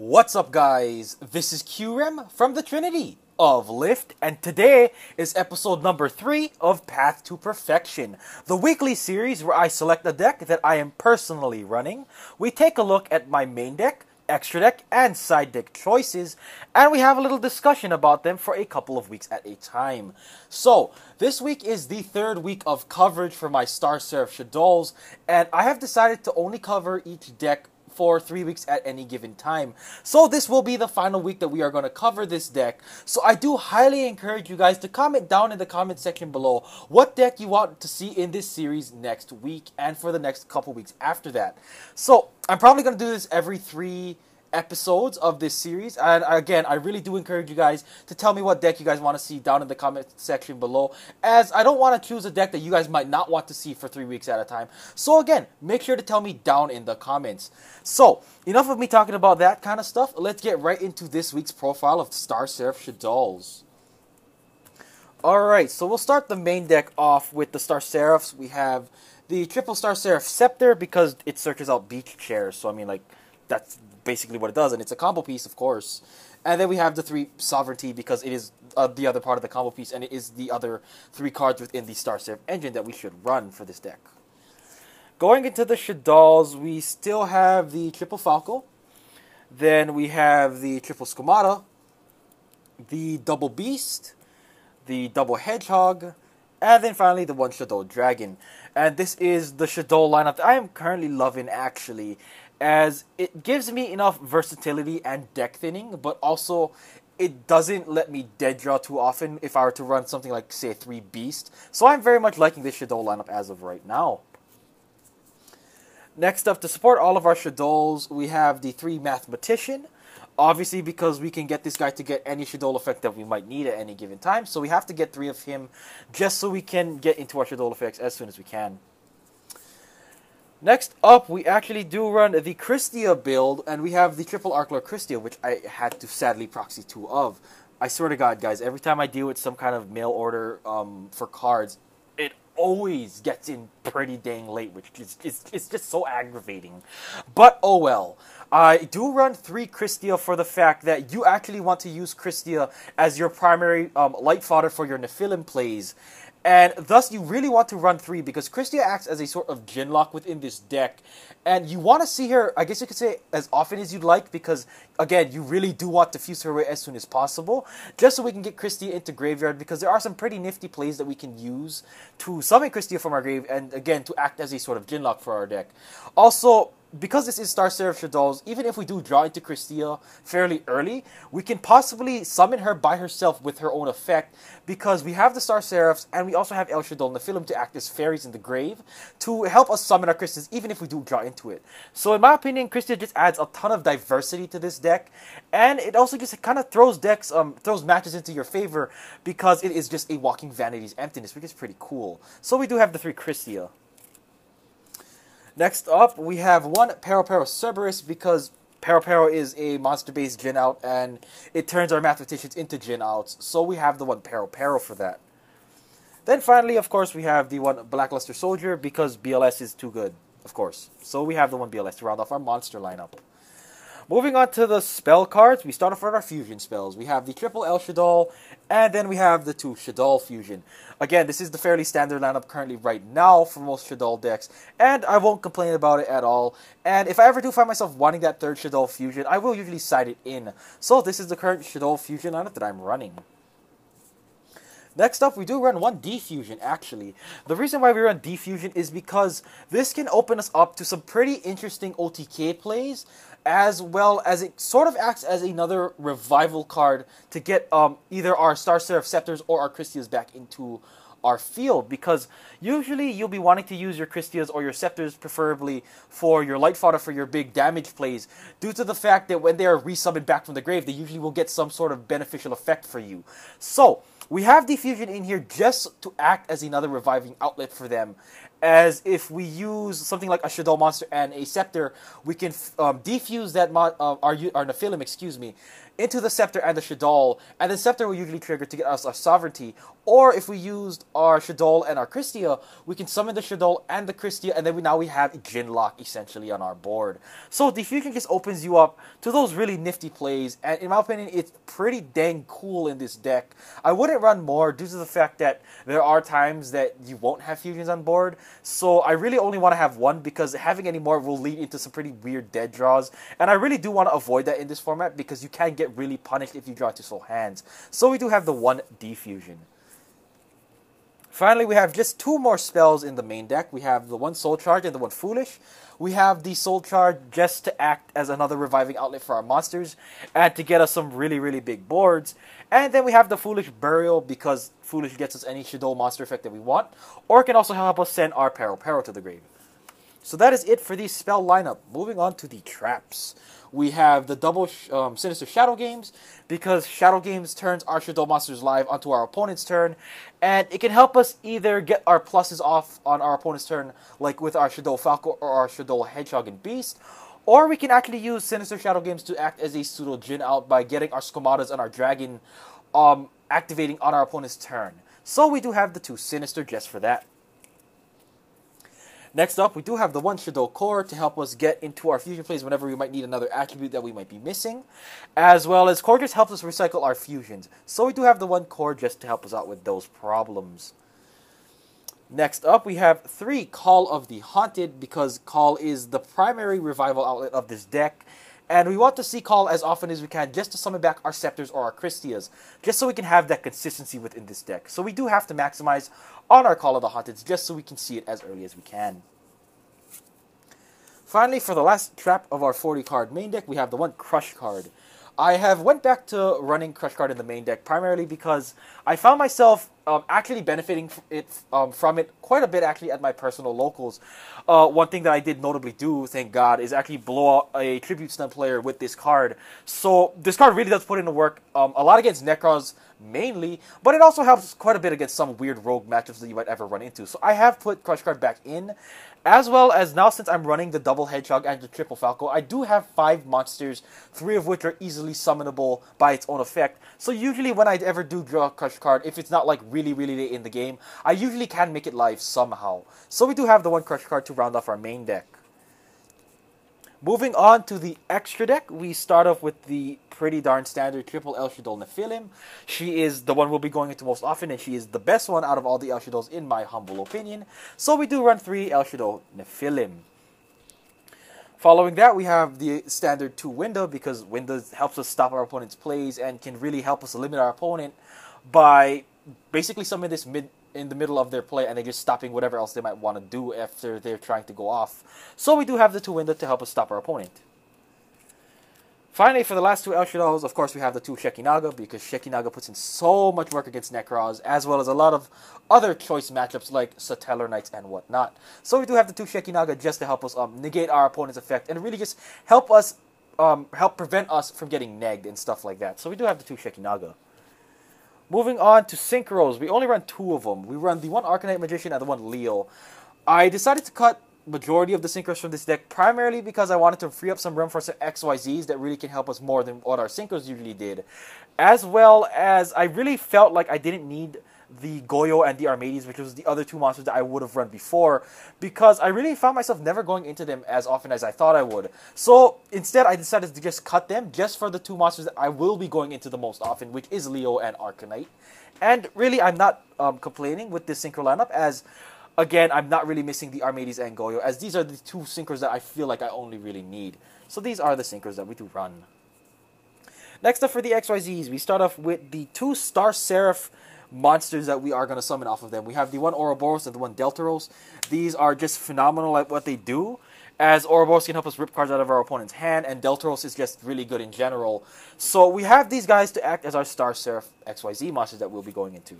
What's up, guys? This is Kyurem from the Trinity of Lift, and today is episode number 3 of Path to Perfection, the weekly series where I select a deck that I am personally running. We take a look at my main deck, extra deck, and side deck choices, and we have a little discussion about them for a couple of weeks at a time. So, this week is the third week of coverage for my Seraph Shaddolls, and I have decided to only cover each deck for 3 weeks at any given time. So this will be the final week that we are going to cover this deck. So I do highly encourage you guys to comment down in the comment section below what deck you want to see in this series next week and for the next couple weeks after that. So I'm probably going to do this every 3 episodes of this series, and again, I really do encourage you guys to tell me what deck you guys want to see down in the comment section below, as I don't want to choose a deck that you guys might not want to see for 3 weeks at a time. So again, make sure to tell me down in the comments. So, enough of me talking about that kind of stuff. Let's get right into this week's profile of Seraph Shaddolls. Alright, so we'll start the main deck off with the Seraphs. We have the triple Seraph Scepter because it searches out beach chairs, so I mean, like, that's basically what it does, and it's a combo piece, of course. And then we have the 3 Sovereignty because it is the other part of the combo piece, and it is the other 3 cards within the Seraph engine that we should run for this deck. Going into the Shaddolls, we still have the triple Falco, then we have the triple Squamata, the double Beast, the double Hedgehog, and then finally the one Shadow Dragon. And this is the Shadow lineup that I am currently loving, actually, as it gives me enough versatility and deck thinning, but also it doesn't let me dead draw too often if I were to run something like, say, 3 Beast. So I'm very much liking this Shadow lineup as of right now. Next up, to support all of our Shaddolls, we have the 3 Mathematician. Obviously, because we can get this guy to get any Shaddoll effect that we might need at any given time. So we have to get 3 of him just so we can get into our Shaddoll effects as soon as we can. Next up, we actually do run the Christia build, and we have the triple Arclor Christia, which I had to sadly proxy 2 of. I swear to God, guys, every time I deal with some kind of mail order for cards, it always gets in pretty dang late, which is it's just so aggravating. But oh well. I do run 3 Christia for the fact that you actually want to use Christia as your primary light fodder for your Nephilim plays. And thus, you really want to run 3 because Christia acts as a sort of Genlock within this deck. And you want to see her, I guess you could say, as often as you'd like because, again, you really do want to fuse her away as soon as possible. Just so we can get Christia into Graveyard because there are some pretty nifty plays that we can use to summon Christia from our grave and, again, to act as a sort of Genlock for our deck. Also, because this is Seraph Shaddolls, even if we do draw into Christia fairly early, we can possibly summon her by herself with her own effect because we have the Seraphs and we also have El Shaddol Nephilim to act as fairies in the grave to help us summon our Christias even if we do draw into it. So in my opinion, Christia just adds a ton of diversity to this deck, and it also just kind of throws matches into your favor because it is just a walking Vanity's Emptiness, which is pretty cool. So we do have the 3 Christia. Next up, we have 1 Pero Cerberus because Pero is a monster-based Gen out and it turns our Mathematicians into Gen outs. So we have the 1 Pero for that. Then finally, of course, we have the 1 Blackluster Soldier because BLS is too good, of course. So we have the 1 BLS to round off our monster lineup. Moving on to the spell cards, we start off with our fusion spells. We have the triple El Shaddol, and then we have the 2 Shaddol fusion. Again, this is the fairly standard lineup currently right now for most Shaddol decks, and I won't complain about it at all. And if I ever do find myself wanting that 3rd Shaddol fusion, I will usually side it in. So this is the current Shaddol fusion lineup that I'm running. Next up, we do run 1 D-Fusion, actually. The reason why we run D-Fusion is because this can open us up to some pretty interesting OTK plays, as well as it sort of acts as another revival card to get either our Seraph Scepters or our Christias back into our field, because usually you'll be wanting to use your Christias or your Scepters preferably for your light fodder for your big damage plays, due to the fact that when they are resummoned back from the grave, they usually will get some sort of beneficial effect for you. So we have Diffusion in here just to act as another reviving outlet for them. as if we use something like a Shadow monster and a Scepter, we can defuse that our Nephilim, excuse me, into the Scepter and the Shaddol, and the Scepter will usually trigger to get us our Sovereignty. Or if we used our Shaddol and our Christia, we can summon the Shaddol and the Christia, and then now we have Jinlock essentially on our board. So Defusion just opens you up to those really nifty plays, and in my opinion, it's pretty dang cool in this deck. I wouldn't run more due to the fact that there are times that you won't have fusions on board, so I really only want to have one because having any more will lead into some pretty weird dead draws, and I really do want to avoid that in this format because you can get really punished if you draw two soul hands. So we do have the one Defusion. Finally, we have just two more spells in the main deck. We have the one Soul Charge and the one Foolish. We have the Soul Charge just to act as another reviving outlet for our monsters and to get us some really, really big boards. And then we have the Foolish Burial because Foolish gets us any Shadow monster effect that we want, or it can also help us send our Pero to the grave. So that is it for the spell lineup. Moving on to the traps. We have the double Sinister Shadow Games, because Shadow Games turns our Shadow monsters live onto our opponent's turn, and it can help us either get our pluses off on our opponent's turn, like with our Shadow Falco or our Shadow Hedgehog and Beast, or we can actually use Sinister Shadow Games to act as a pseudo Jin out by getting our Skomadas and our Dragon activating on our opponent's turn. So we do have the two Sinister just for that. Next up, we do have the one Shadow Core to help us get into our fusion plays whenever we might need another attribute that we might be missing, as well as Core just helps us recycle our fusions. So we do have the one Core just to help us out with those problems. Next up, we have 3 Call of the Haunted, because Call is the primary revival outlet of this deck, and we want to see Call as often as we can just to summon back our Scepters or our Christias, just so we can have that consistency within this deck. So we do have to maximize on our Call of the Haunted just so we can see it as early as we can. Finally, for the last trap of our 40-card main deck, we have the one Crush card. I have went back to running Crush card in the main deck primarily because I found myself actually benefiting from it quite a bit actually at my personal locals. One thing that I did notably do, thank God, is actually blow out a Tribute Stun player with this card. So this card really does put into work a lot against Necros mainly, but it also helps quite a bit against some weird rogue matchups that you might ever run into. So I have put Crush card back in, as well as now since I'm running the double Hedgehog and the triple Falco, I do have 5 monsters, 3 of which are easily summonable by its own effect. So usually when I ever do draw a Crush card, if it's not like really late in the game, I usually can make it live somehow. So we do have the one Crush card to round off our main deck. Moving on to the extra deck, we start off with the pretty darn standard triple El Shaddol Nephilim. She is the one we'll be going into most often, and she is the best one out of all the El Shaddolls in my humble opinion. So we do run 3 El Shaddol Nephilim. Following that, we have the standard 2 Window, because Window helps us stop our opponent's plays and can really help us limit our opponent by basically summoning this in the middle of their play and then just stopping whatever else they might want to do after they're trying to go off. So we do have the 2 Window to help us stop our opponent. Finally, for the last 2 El Shaddolls, of course, we have the 2 Shekinaga, because Shekinaga puts in so much work against Necros, as well as a lot of other choice matchups like Satellar Knights and whatnot. So we do have the 2 Shekinaga just to help us negate our opponent's effect and really just help us, help prevent us from getting negged and stuff like that. So we do have the 2 Shekinaga. Moving on to Synchros, we only run 2 of them. We run the one Arcanite Magician and the one Leo. I decided to cut majority of the Synchros from this deck primarily because I wanted to free up some room for some XYZs that really can help us more than what our Synchros usually did. As well as I really felt like I didn't need the Goyo and the Armades, which was the other 2 monsters that I would have run before, because I really found myself never going into them as often as I thought I would. So instead, I decided to just cut them just for the 2 monsters that I will be going into the most often, which is Leo and Arcanite. And really, I'm not complaining with this Synchro lineup, as again, I'm not really missing the Armades and Goyo, as these are the 2 Synchros that I feel like I only really need. So these are the Synchros that we do run. Next up for the XYZs, we start off with the 2 Star Seraph monsters that we are going to summon off of them. We have the one Ouroboros and the one Deltaros. These are just phenomenal at what they do, as Ouroboros can help us rip cards out of our opponent's hand, and Deltaros is just really good in general. So we have these guys to act as our Star Seraph XYZ monsters that we'll be going into.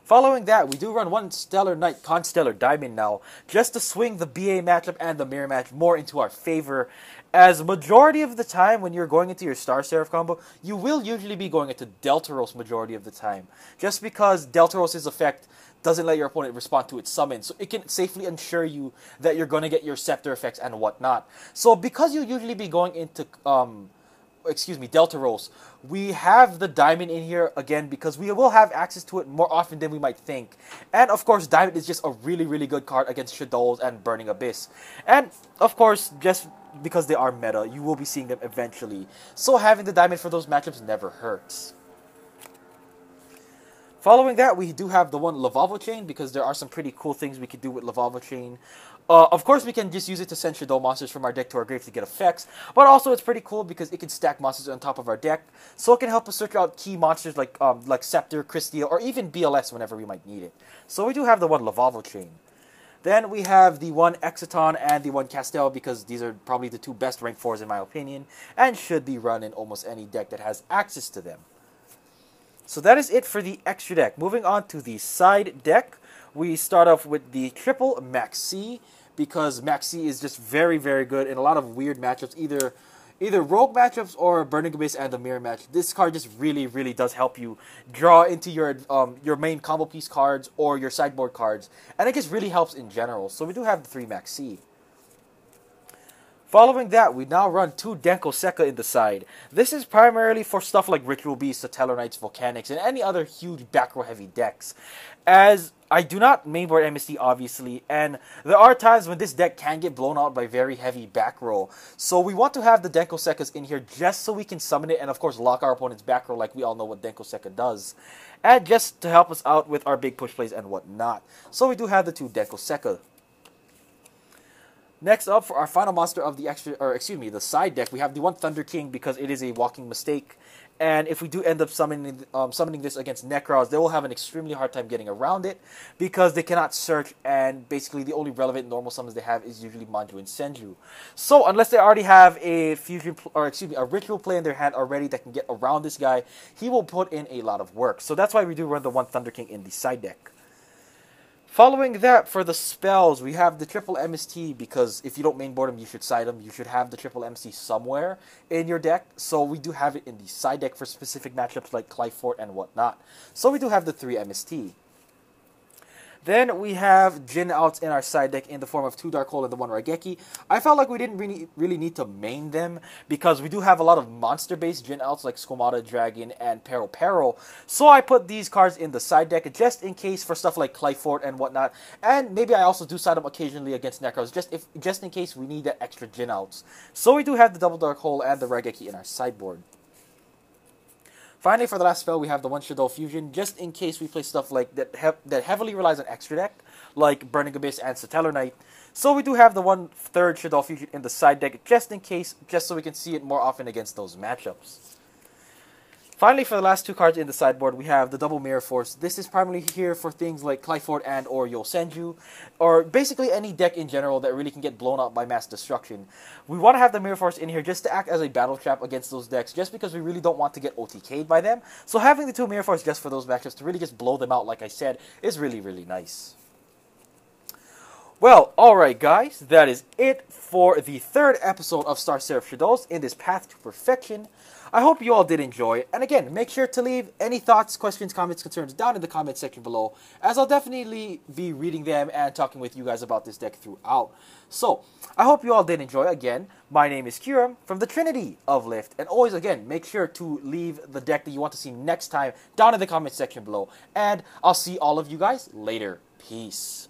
Following that, we do run one Stellar Knight Constellar Diamond now, just to swing the BA matchup and the Mirror match more into our favor, As majority of the time when you're going into your Star Seraph combo, you will usually be going into Deltaros majority of the time. Just because Deltaros' effect doesn't let your opponent respond to its summon, so it can safely ensure you that you're going to get your Scepter effects and whatnot. So because you usually be going into Deltaros, we have the Diamond in here again because we will have access to it more often than we might think. And of course, Diamond is just a really, really good card against Shaddolls and Burning Abyss. And of course, just because they are meta, you will be seeing them eventually. So having the Diamond for those matchups never hurts. Following that, we do have the one Lavalva Chain, because there are some pretty cool things we could do with Lavalva Chain. Of course, we can just use it to send Shadow monsters from our deck to our grave to get effects, but also it's pretty cool because it can stack monsters on top of our deck, so it can help us search out key monsters like Scepter, Christia, or even BLS whenever we might need it. So we do have the one Lavalva Chain. Then we have the one Exiton and the one Castel, because these are probably the two best rank 4s in my opinion, and should be run in almost any deck that has access to them. So that is it for the extra deck. Moving on to the side deck, we start off with the triple Maxi, because Maxi is just very, very good in a lot of weird matchups, either rogue matchups or Burning Abyss and the mirror match. This card just really, really does help you draw into your main combo piece cards or your sideboard cards, and it just really helps in general. So we do have the 3 Maxi. Following that, we now run 2 Denko Sekka in the side. This is primarily for stuff like Ritual Beasts, Satellar Knights, Volcanics, and any other huge back row heavy decks. As I do not mainboard MST, obviously, and there are times when this deck can get blown out by very heavy back row. So we want to have the Denko Sekkas in here just so we can summon it and, of course, lock our opponent's back row like we all know what Denko Sekka does. And just to help us out with our big push plays and whatnot. So we do have the 2 Denko Sekka. Next up, for our final monster of the the side deck, we have the one Thunder King, because it is a walking mistake. And if we do end up summoning this against Necros, they will have an extremely hard time getting around it, because they cannot search, and basically the only relevant normal summons they have is usually Manju and Senju. So unless they already have a a ritual play in their hand already that can get around this guy, he will put in a lot of work. So that's why we do run the one Thunder King in the side deck. Following that, for the spells, we have the triple MST, because if you don't mainboard them, you should side them. You should have the triple MST somewhere in your deck. So we do have it in the side deck for specific matchups like Clive Fort and whatnot. So we do have the 3 MST. Then we have Jin outs in our side deck in the form of 2 Dark Hole and the 1 Raigeki. I felt like we didn't really need to main them, because we do have a lot of monster-based Jin outs like Skomata Dragon and Pero. So I put these cards in the side deck just in case for stuff like Clive Fort and whatnot. And maybe I also do side them occasionally against Necros just in case we need that extra Jin outs. So we do have the double Dark Hole and the Raigeki in our sideboard. Finally, for the last spell, we have the one Shadow Fusion, just in case we play stuff like that heavily relies on extra deck, like Burning Abyss and Satellar Knight. So we do have the 1/3 Shadow Fusion in the side deck, just in case, just so we can see it more often against those matchups. Finally, for the last 2 cards in the sideboard, we have the double Mirror Force. This is primarily here for things like Clive Fort and or Yosenju, or basically any deck in general that really can get blown up by mass destruction. We want to have the Mirror Force in here just to act as a battle trap against those decks, just because we really don't want to get OTK'd by them. So having the 2 Mirror Force just for those matchups to really just blow them out, like I said, is really, really nice. Well, alright guys, that is it for the 3rd episode of Star Seraph Shaddolls in this Path to Perfection. I hope you all did enjoy, and again, make sure to leave any thoughts, questions, comments, concerns down in the comment section below, as I'll definitely be reading them and talking with you guys about this deck throughout. So, I hope you all did enjoy. Again, my name is Kyurem from the Trinity of Lift, and always, again, make sure to leave the deck that you want to see next time down in the comment section below, and I'll see all of you guys later. Peace.